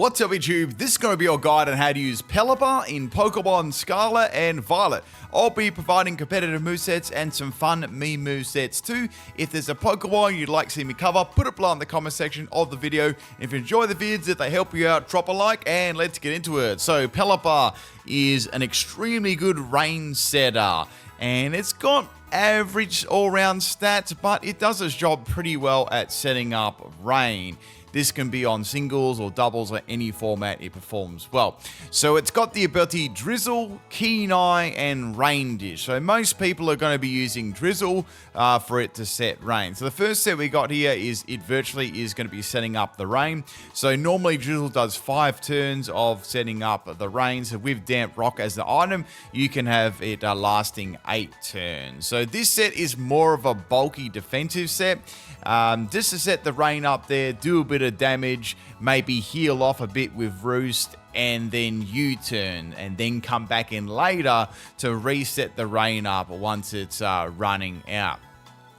What's up YouTube? This is going to be your guide on how to use Pelipper in Pokemon Scarlet and Violet. I'll be providing competitive movesets and some fun meme movesets too. If there's a Pokemon you'd like to see me cover, put it below in the comment section of the video. If you enjoy the vids, if they help you out, drop a like and let's get into it. So Pelipper is an extremely good rain setter and it's got average all-round stats, but it does its job pretty well at setting up rain. This can be on singles or doubles or any format it performs well. So it's got the ability Drizzle, Keen Eye, and Rain Dish. So most people are going to be using Drizzle for it to set rain. So the first set we got here is it virtually is going to be setting up the rain. So normally Drizzle does 5 turns of setting up the rain. So with Damp Rock as the item, you can have it lasting 8 turns. So this set is more of a bulky defensive set. Just to set the rain up there, do a bit of damage, maybe heal off a bit with Roost, and then U-turn, and then come back in later to reset the rain up once it's running out.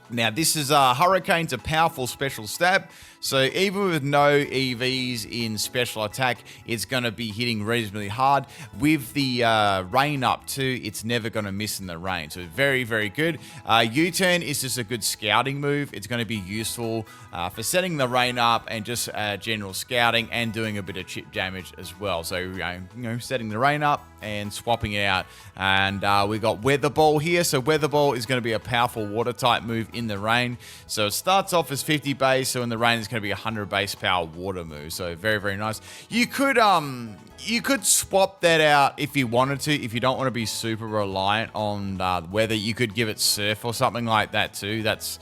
Now, this is Hurricane's a powerful special stab, so even with no EVs in special attack, it's going to be hitting reasonably hard. With the rain up too, it's never going to miss in the rain, so very, very good. U-turn is just a good scouting move. It's going to be useful for setting the rain up and just general scouting and doing a bit of chip damage as well. So, you know, setting the rain up and swapping it out. And we got Weather Ball here. So Weather Ball is going to be a powerful water type move in the rain. So it starts off as 50 base, so in the rain it's going to be 100 base power water move. So very, very nice. You could swap that out if you wanted to. If you don't want to be super reliant on weather, you could give it Surf or something like that too. That's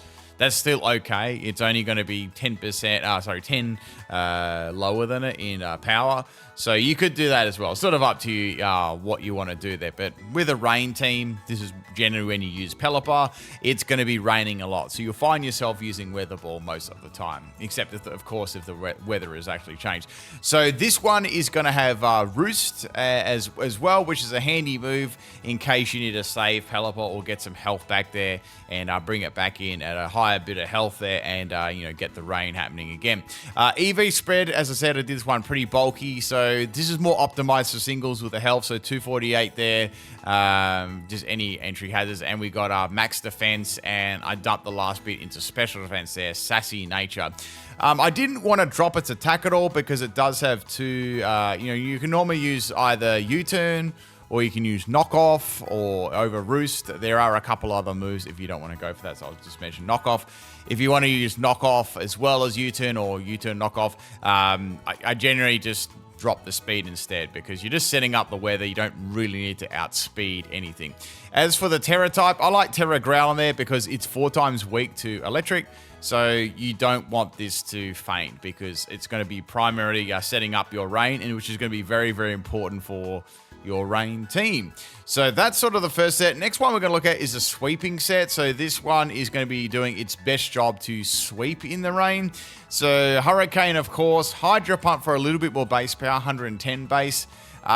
still okay. It's only going to be 10% lower than it in power. So you could do that as well. Sort of up to you what you want to do there. But with a rain team, this is generally when you use Pelipper, it's going to be raining a lot. So you'll find yourself using Weather Ball most of the time. Except, of course, if the weather has actually changed. So this one is going to have Roost as well, which is a handy move in case you need to save Pelipper or get some health back there and bring it back in at a higher bit of health there and get the rain happening again. EV spread, as I said, I did this one pretty bulky, so this is more optimized for singles with the health, so 248 there, just any entry hazards, and we got max defense, and I dumped the last bit into special defense there, Sassy Nature. I didn't want to drop its attack at all because it does have two, you can normally use either U-turn or you can use Knockoff or over Roost. There are a couple other moves if you don't want to go for that, so I'll just mention Knockoff. If you want to use Knockoff as well as U-turn or U-turn Knockoff, I generally just drop the speed instead because you're just setting up the weather. You don't really need to outspeed anything. As for the Terra type, I like Terra Growl in there because it's 4 times weak to electric. So you don't want this to faint because it's going to be primarily setting up your rain, and which is going to be very, very important for your rain team. So that's sort of the first set. Next one we're going to look at is a sweeping set. So this one is going to be doing its best job to sweep in the rain. So Hurricane, of course, Hydro Pump for a little bit more base power, 110 base.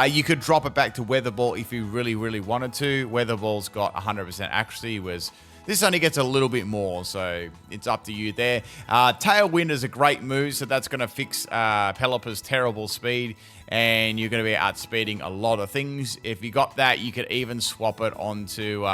You could drop it back to Weather Ball if you really, really wanted to. Weather Ball's got 100% accuracy, whereas this only gets a little bit more, so it's up to you there. Tailwind is a great move, so that's going to fix Pelipper's terrible speed, and you're going to be outspeeding a lot of things. If you got that, you could even swap it onto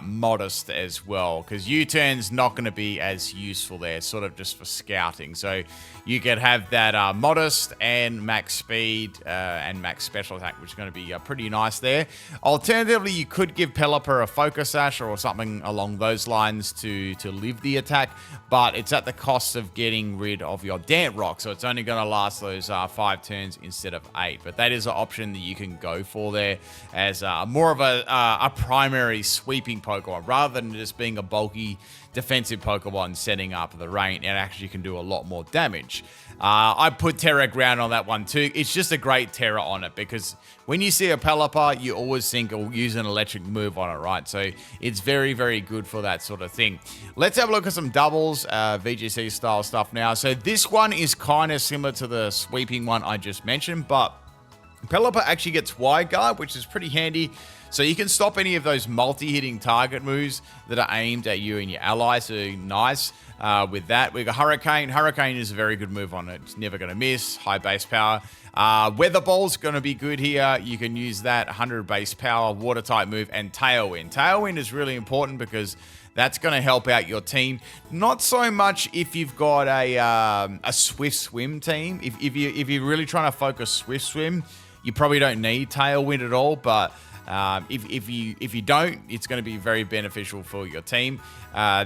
Modest as well, because U-turn's not going to be as useful there, sort of just for scouting. So you could have that Modest and max speed and max special attack, which is going to be pretty nice there. Alternatively, you could give Pelipper a Focus Sash or something along those lines to live the attack, but it's at the cost of getting rid of your Damp Rock, so it's only going to last those 5 turns instead of 8. But that is an option that you can go for there as more of a primary sweeping Pokemon, rather than just being a bulky defensive Pokemon setting up the rain. It actually can do a lot more damage. I put Terra Ground on that one too. It's just a great Terra on it because when you see a Pelipper, you always think it'll use an electric move on it, right? So it's very, very good for that sort of thing. Let's have a look at some doubles, VGC style stuff now. So this one is kind of similar to the sweeping one I just mentioned, but Pelipper actually gets wide guard, which is pretty handy. So you can stop any of those multi-hitting target moves that are aimed at you and your allies. So nice with that. We've got Hurricane. Hurricane is a very good move on it. It's never going to miss. High base power. Weather Ball's going to be good here. You can use that 100 base power, water type move, and Tailwind. Tailwind is really important because that's going to help out your team. Not so much if you've got a Swift Swim team. If you're really trying to focus Swift Swim, you probably don't need Tailwind at all, but if you don't, it's going to be very beneficial for your team.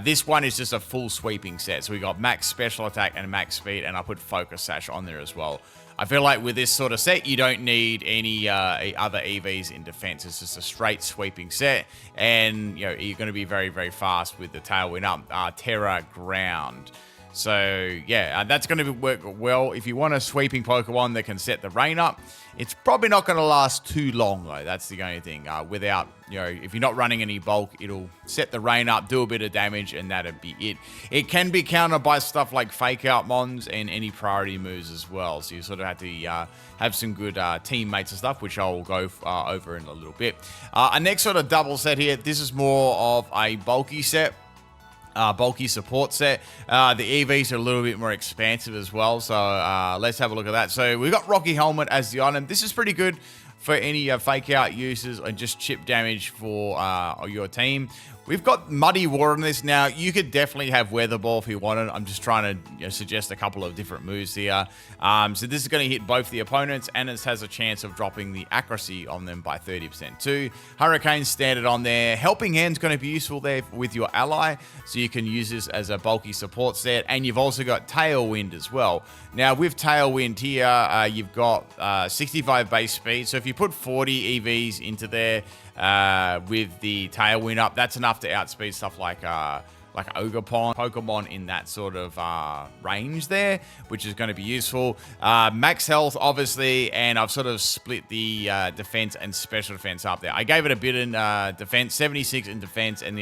This one is just a full sweeping set. So we got max special attack and max speed, and I put focus sash on there as well. I feel like with this sort of set, you don't need any other EVs in defense. It's just a straight sweeping set, and you're going to be very, very fast with the Tailwind up. Terra Ground. So, yeah, that's going to work well. If you want a sweeping Pokemon that can set the rain up, it's probably not going to last too long, though. That's the only thing. Without, if you're not running any bulk, it'll set the rain up, do a bit of damage, and that'll be it. It can be countered by stuff like Fake Out Mons and any priority moves as well. So you sort of have to have some good teammates and stuff, which I'll go over in a little bit. Our next sort of double set here, this is more of a bulky set. Bulky support set. The EVs are a little bit more expansive as well, so let's have a look at that. So we've got Rocky Helmet as the item. This is pretty good for any fake out users and just chip damage for your team. We've got Muddy Water on this now. You could definitely have Weather Ball if you wanted. I'm just trying to suggest a couple of different moves here. So this is going to hit both the opponents, and it has a chance of dropping the accuracy on them by 30% too. Hurricane standard on there. Helping Hand's going to be useful there with your ally, so you can use this as a bulky support set. And you've also got Tailwind as well. Now with Tailwind here, you've got 65 base speed. So if you put 40 EVs into there, with the Tailwind up, that's enough to outspeed stuff like Ogerpon, Pokemon in that sort of range there, which is going to be useful. Max health, obviously, and I've sort of split the defense and special defense up there. I gave it a bit in defense, 76 in defense, and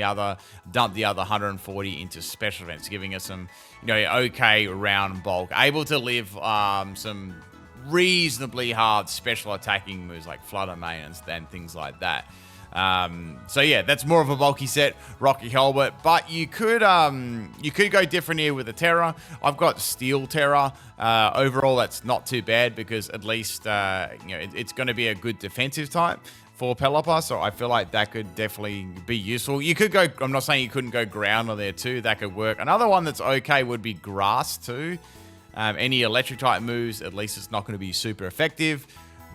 dumped the other 140 into special defense, giving us some, okay round bulk. Able to live some reasonably hard special attacking moves like Flutter Mane and things like that. So yeah, that's more of a bulky set, Rocky Helmet. But you could go different here with the Terra. I've got Steel Terra. Overall, that's not too bad because at least it's going to be a good defensive type for Pelipper, so I feel like that could definitely be useful. You could go, I'm not saying you couldn't go ground on there too, that could work. Another one that's okay would be Grass too. Any electric type moves, at least it's not going to be super effective.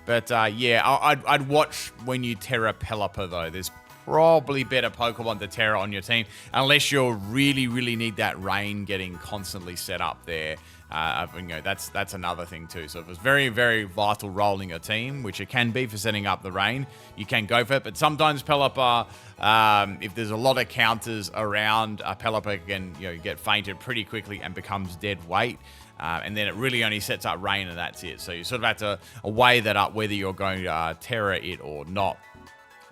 But yeah, I'd watch when you Terra Pelipper though. There's probably better Pokemon to Terra on your team, unless you really, really need that rain getting constantly set up there. That's another thing too. So if it's very, very vital role in your team, which it can be for setting up the rain, you can go for it. But sometimes Pelipper, if there's a lot of counters around, Pelipper can get fainted pretty quickly and becomes dead weight. And then it really only sets up rain, and that's it. So you sort of have to weigh that up whether you're going to Terra it or not.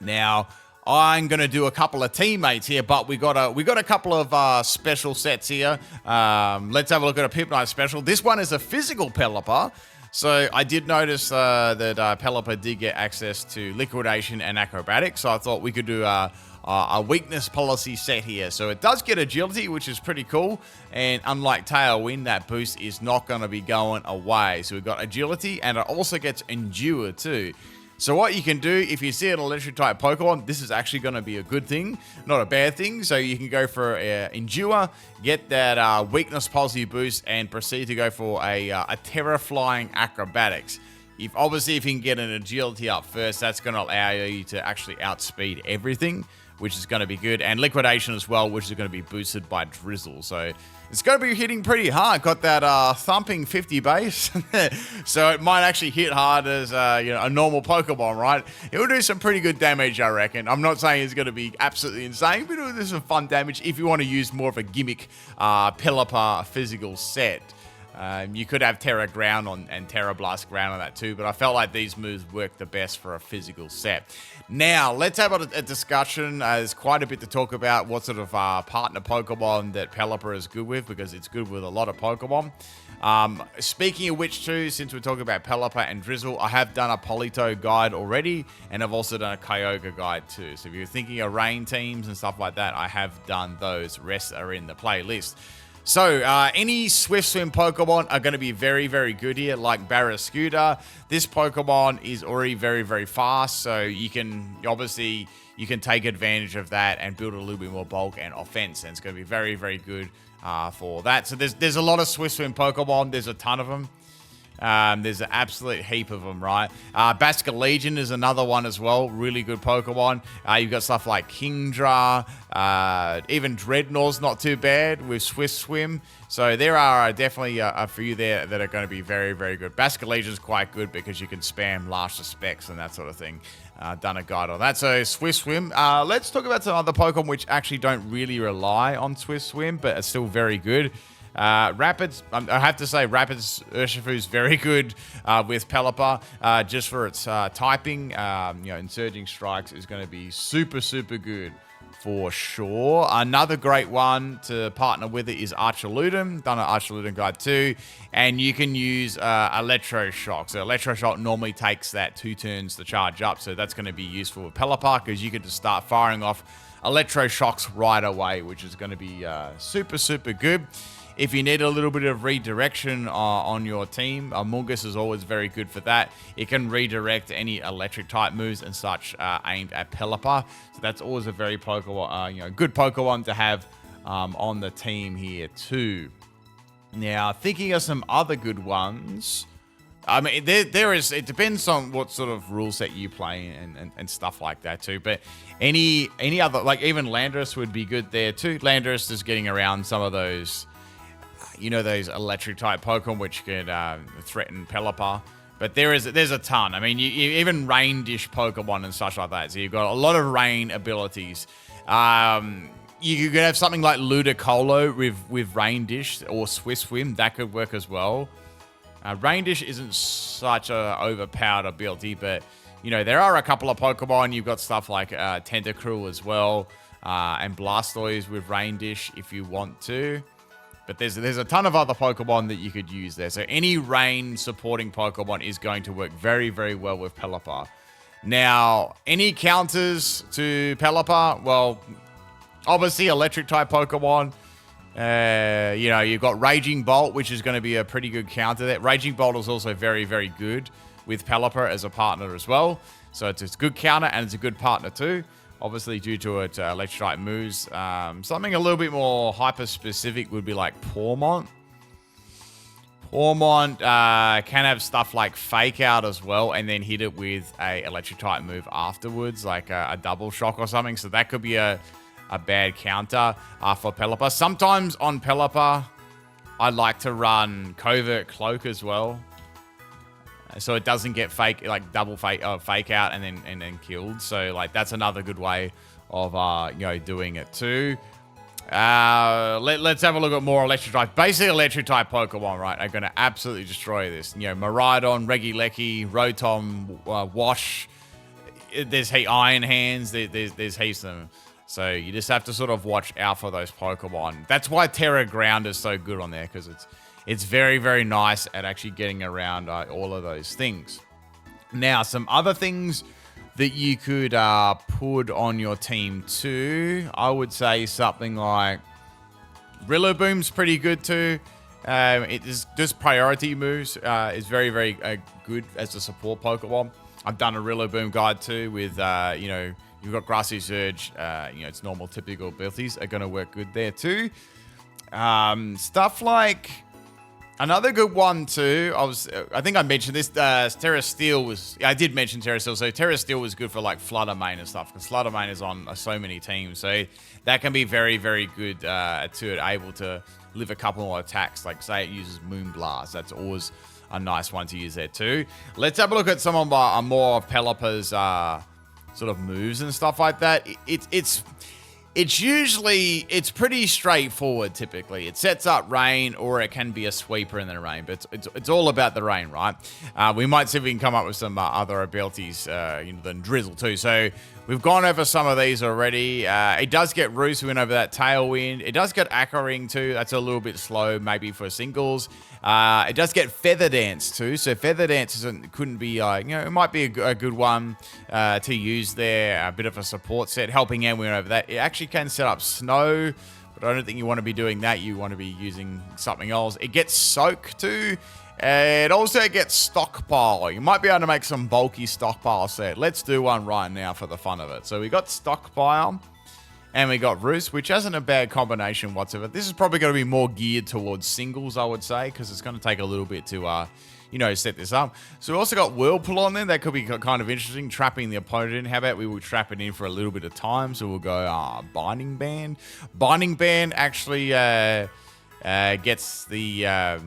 Now, I'm going to do a couple of teammates here, but we got a couple of special sets here. Let's have a look at a PIMPNITE special. This one is a physical Pelipper. So I did notice that Pelipper did get access to Liquidation and Acrobatics. So I thought we could do a weakness policy set here. So it does get agility, which is pretty cool. And unlike Tailwind, that boost is not going to be going away. So we've got agility, and it also gets endure too. So what you can do, if you see an electric type Pokemon, this is actually going to be a good thing, not a bad thing. So you can go for endure, get that weakness policy boost, and proceed to go for a Terra Flying Acrobatics. If you can get an agility up first, that's going to allow you to actually outspeed everything, which is going to be good. And Liquidation as well, which is going to be boosted by Drizzle. So it's going to be hitting pretty hard. Got that thumping 50 base. So it might actually hit hard as a normal Pokemon, right? It will do some pretty good damage, I reckon. I'm not saying it's going to be absolutely insane, but it will do some fun damage if you want to use more of a gimmick Pelipper physical set. You could have Terra Ground and Terra Blast Ground on that too, but I felt like these moves work the best for a physical set. Now, let's have a discussion. There's quite a bit to talk about what sort of partner Pokemon that Pelipper is good with, because it's good with a lot of Pokemon. Speaking of which, too, since we're talking about Pelipper and Drizzle, I have done a Polito guide already, and I've also done a Kyogre guide too. So if you're thinking of rain teams and stuff like that, I have done those. Rest are in the playlist. So, any Swift Swim Pokemon are going to be very, very good here, like Barrascuda. This Pokemon is already very, very fast, so you can, obviously, you can take advantage of that and build a little bit more bulk and offense, and it's going to be very, very good for that. So there's a lot of Swift Swim Pokemon. There's a ton of them. There's an absolute heap of them, right? Basculegion is another one as well. Really good Pokemon. You've got stuff like Kingdra. Even Dreadnought's not too bad with Swift Swim. So there are definitely a few there that are going to be very, very good. Basculegion's quite good because you can spam Large Specs and that sort of thing. Done a guide on that. So Swift Swim. Let's talk about some other Pokemon which actually don't really rely on Swift Swim, but are still very good. Rapids, I have to say, Rapids Urshifu's very good with Pelipper, just for its typing. And Surging Strikes is going to be super, super good for sure. Another great one to partner with it is Archaludum. Done an Archaludum guide too. And you can use Electroshock. So Electroshock normally takes that 2 turns to charge up. So that's going to be useful with Pelipper because you can just start firing off Electroshocks right away, which is going to be super, super good. If you need a little bit of redirection on your team, Mungus is always very good for that. It can redirect any electric type moves and such aimed at Pelipper. So that's always a very Pokemon, good Pokemon to have on the team here too. Now, thinking of some other good ones. I mean, there is. It depends on what sort of rule set you play and stuff like that too. But any other, like even Landorus would be good there too. Landorus is getting around some of those. Those electric type Pokemon which could threaten Pelipper. But there's a ton. I mean, you even Rain Dish Pokemon and such like that. So you've got a lot of rain abilities. You could have something like Ludicolo with Rain Dish or Swift Swim. That could work as well. Rain Dish isn't such a overpowered ability, but, there are a couple of Pokemon. You've got stuff like Tentacruel as well, and Blastoise with Rain Dish if you want to. But there's a ton of other Pokemon that you could use there. So any rain supporting Pokemon is going to work very, very well with Pelipper. Now, any counters to Pelipper? Well, obviously electric type Pokemon. You've got Raging Bolt, which is going to be a pretty good counter there. Raging Bolt is also very, very good with Pelipper as a partner as well. So it's a good counter and it's a good partner too. Obviously, due to its electric type moves. Something a little bit more hyper-specific would be like Pawmont. Pawmont can have stuff like Fake Out as well, and then hit it with a electric type move afterwards, like a double shock or something. So that could be a bad counter for Pelipper. Sometimes on Pelipper, I like to run Covert Cloak as well. So it doesn't get double fake out and then killed. So that's another good way of doing it too. Let's have a look at more electric type. Basic electric type Pokemon, right, are going to absolutely destroy this. Miraidon, Regieleki, Rotom, Wash. There's Iron Hands. There's heaps of them. So you just have to sort of watch out for those Pokemon. That's why Terra Ground is so good on there, because it's very, very nice at actually getting around all of those things. Now, some other things that you could put on your team too. I would say something like Rillaboom's pretty good too. It is just priority moves is very, very good as a support Pokemon. I've done a Rillaboom guide too with, you've got Grassy Surge. Its normal typical abilities are going to work good there too. Stuff like... Another good one too, I think I mentioned this, Terra Steel was, I did mention Terra Steel, so Terra Steel was good for like Flutter Mane and stuff, because Flutter Mane is on so many teams, so that can be very, very good able to live a couple more attacks, like say it uses Moonblast, that's always a nice one to use there too. Let's have a look at some of more of Pelipper's sort of moves and stuff like that. It's pretty straightforward typically. It sets up rain, or it can be a sweeper and then rain, but it's all about the rain, right? We might see if we can come up with some other abilities than drizzle too. So we've gone over some of these already. It does get Roost, we went over that Tailwind. It does get Acroring too. That's a little bit slow maybe for singles. It does get Feather Dance too. So Feather Dance couldn't be it might be a good one to use there. A bit of a support set. Helping Hand, we went over that. It actually can set up Snow, but I don't think you want to be doing that. You want to be using something else. It gets Soak too. It also gets Stockpile. You might be able to make some bulky Stockpile set. Let's do one right now for the fun of it. So we got Stockpile and we got Roost, which isn't a bad combination whatsoever. This is probably going to be more geared towards singles, I would say, because it's going to take a little bit to set this up. So we also got Whirlpool on there. That could be kind of interesting, trapping the opponent in. How about we will trap it in for a little bit of time? So we'll go Binding Band. Binding Band actually gets the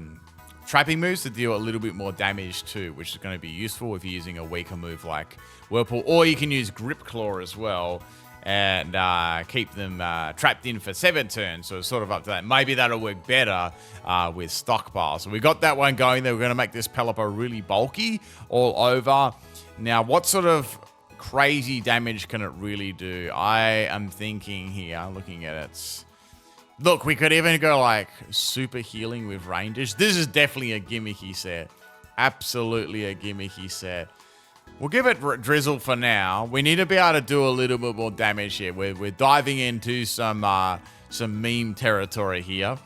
trapping moves to deal a little bit more damage too, which is going to be useful if you're using a weaker move like Whirlpool. Or you can use Grip Claw as well and keep them trapped in for 7 turns. So it's sort of up to that. Maybe that'll work better with Stockpile. So we got that one going there. We're going to make this Pelipper really bulky all over. Now, what sort of crazy damage can it really do? I am thinking here, looking at it. Look, we could even go like super healing with Rain Dish. This is definitely a gimmicky set. Absolutely a gimmicky set. We'll give it Drizzle for now. We need to be able to do a little bit more damage here. We're diving into some meme territory here.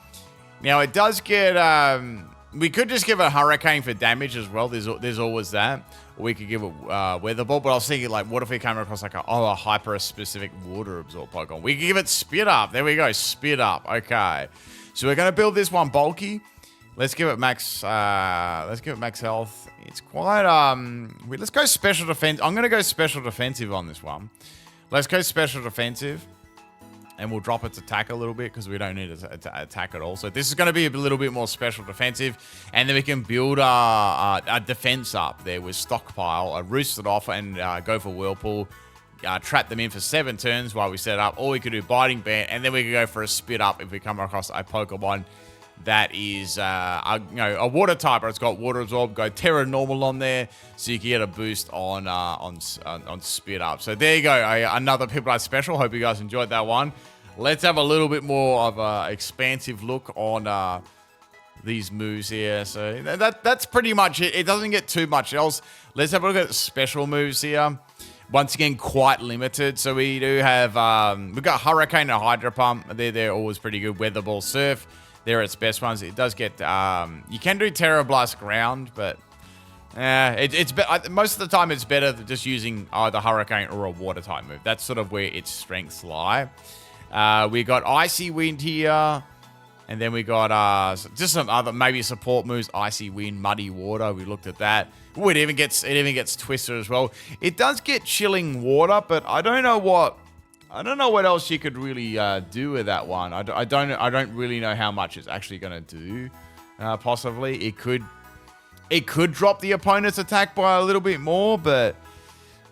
Now, it does get... we could just give it Hurricane for damage as well. There's always that. Or we could give it Weather Ball. But I was thinking, like, what if we came across like a hyper-specific Water Absorb Pokemon? We could give it Spit Up. There we go. Spit Up. Okay. So we're going to build this one bulky. Let's give it max health. It's quite let's go special defense. I'm going to go special defensive on this one. Let's go special defensive. And we'll drop its attack a little bit because we don't need it to attack at all. So this is going to be a little bit more special defensive. And then we can build a defense up there with Stockpile, roost it off and go for Whirlpool. Trap them in for 7 turns while we set up. Or we could do Biting Band. And then we could go for a Spit Up if we come across a Pokemon that is a water type, or it's got Water Absorb. Go Terra Normal on there, so you can get a boost on Spit Up. So there you go, another PIMPNITE special. Hope you guys enjoyed that one. Let's have a little bit more of an expansive look on these moves here. So that's pretty much it. It doesn't get too much else. Let's have a look at special moves here. Once again, quite limited. So we do have we've got Hurricane and Hydro Pump. They're always pretty good. Weather Ball, Surf. They're its best ones. It does get... you can do Terra Blast Ground, but... most of the time, it's better than just using either Hurricane or a Water-type move. That's sort of where its strengths lie. We got Icy Wind here. And then we got just some other, maybe support moves. Icy Wind, Muddy Water. We looked at that. Ooh, it even gets Twister as well. It does get Chilling Water, but I don't know what else you could really do with that one. I don't really know how much it's actually going to do. Possibly it could drop the opponent's attack by a little bit more, but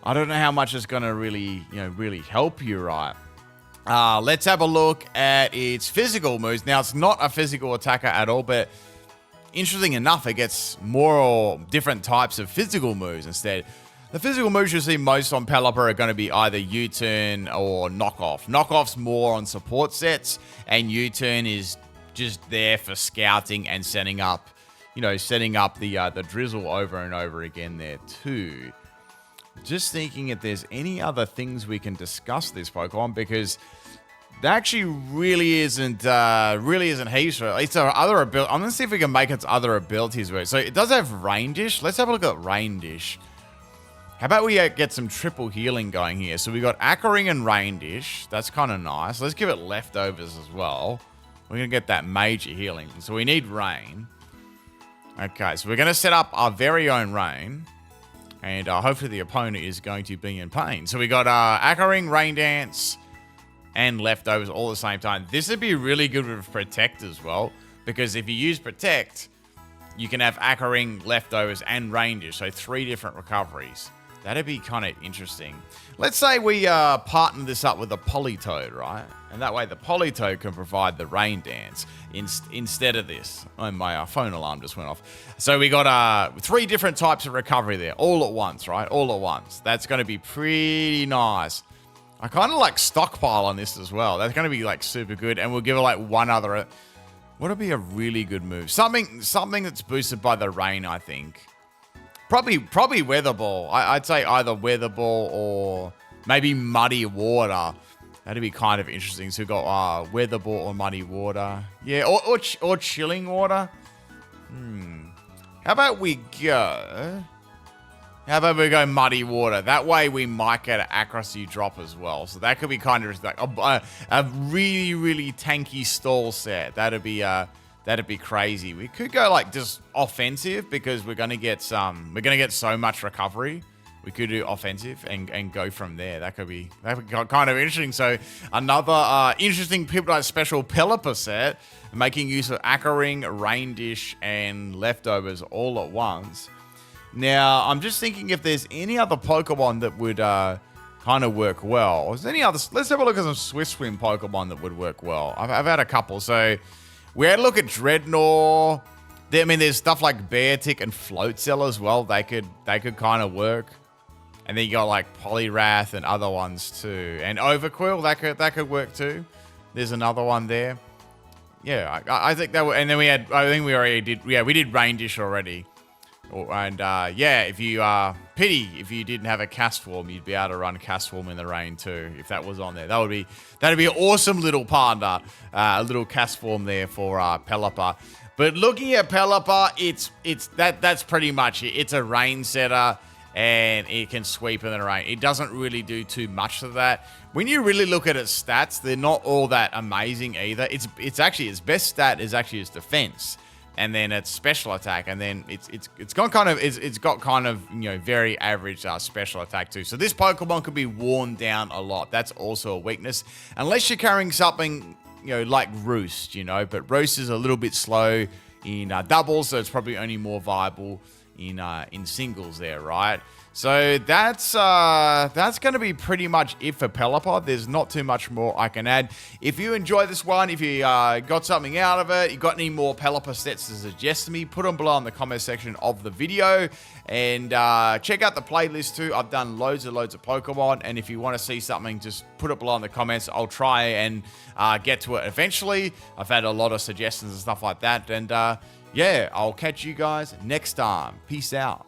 I don't know how much it's going to really help you, right? Let's have a look at its physical moves. Now, it's not a physical attacker at all, but interesting enough, it gets more different types of physical moves instead. The physical moves you see most on Pelipper are going to be either U-turn or knockoff. Knockoff's more on support sets, and U-turn is just there for scouting and setting up the drizzle over and over again there too. Just thinking if there's any other things we can discuss this Pokemon, because there actually really isn't heaps. It's other ability. I'm gonna see if we can make its other abilities work. So it does have Rain Dish. Let's have a look at Rain Dish. How about we get some triple healing going here? So we got Acroring and Rain Dish. That's kind of nice. Let's give it Leftovers as well. We're going to get that major healing. So we need Rain. Okay, so we're going to set up our very own Rain. And hopefully the opponent is going to be in pain. So we got Acroring, Rain Dance, and Leftovers all at the same time. This would be really good with Protect as well. Because if you use Protect, you can have Acroring, Leftovers, and Rain Dish. So 3 different recoveries. That'd be kind of interesting. Let's say we partner this up with a Politoed, right? And that way the Politoed can provide the rain dance instead of this. Oh, my phone alarm just went off. So we got 3 different types of recovery there, all at once, right? All at once. That's going to be pretty nice. I kind of like stockpile on this as well. That's going to be like super good. And we'll give it like one other. What'll be a really good move? Something that's boosted by the rain, I think. Probably Weather Ball. I'd say either Weather Ball or maybe Muddy Water. That'd be kind of interesting. So we've got Weather Ball or Muddy Water. Yeah, or Chilling Water. How about we go Muddy Water? That way we might get an accuracy drop as well. So that could be kind of like a really, really tanky stall set. That'd be crazy. We could go like just offensive because we're gonna get so much recovery. We could do offensive and go from there. That could be kind of interesting. So another interesting PIMPNITE special Pelipper set, making use of Aqua Ring, Rain Dish, and Leftovers all at once. Now I'm just thinking if there's any other Pokemon that would kind of work well. Is there any others? Let's have a look at some Swift Swim Pokemon that would work well. I've had a couple. So we had a look at Dreadnought. I mean, there's stuff like Beartic and Floatzel as well. They could kind of work. And then you got like Poliwrath and other ones too. And Overquill, that could work too. There's another one there. Yeah, I think that. And then we did Rain Dish already. And yeah, if you if you didn't have a Castform, you'd be able to run Castform in the rain too. If that was on there, that'd be an awesome little partner, a little Castform there for Pelipper. But looking at Pelipper, that's pretty much it. It's a rain setter, and it can sweep in the rain. It doesn't really do too much of that. When you really look at its stats, they're not all that amazing either. It's actually its best stat is actually its defense. And then its special attack, and then it's got kind of very average special attack too. So this Pokemon could be worn down a lot. That's also a weakness, unless you're carrying something like Roost, But Roost is a little bit slow in doubles, so it's probably only more viable in singles there, right? So that's going to be pretty much it for Pelipper. There's not too much more I can add. If you enjoy this one, if you got something out of it, you got any more Pelipper sets to suggest to me, put them below in the comment section of the video. And check out the playlist too. I've done loads of Pokemon. And if you want to see something, just put it below in the comments. I'll try and get to it eventually. I've had a lot of suggestions and stuff like that. And yeah, I'll catch you guys next time. Peace out.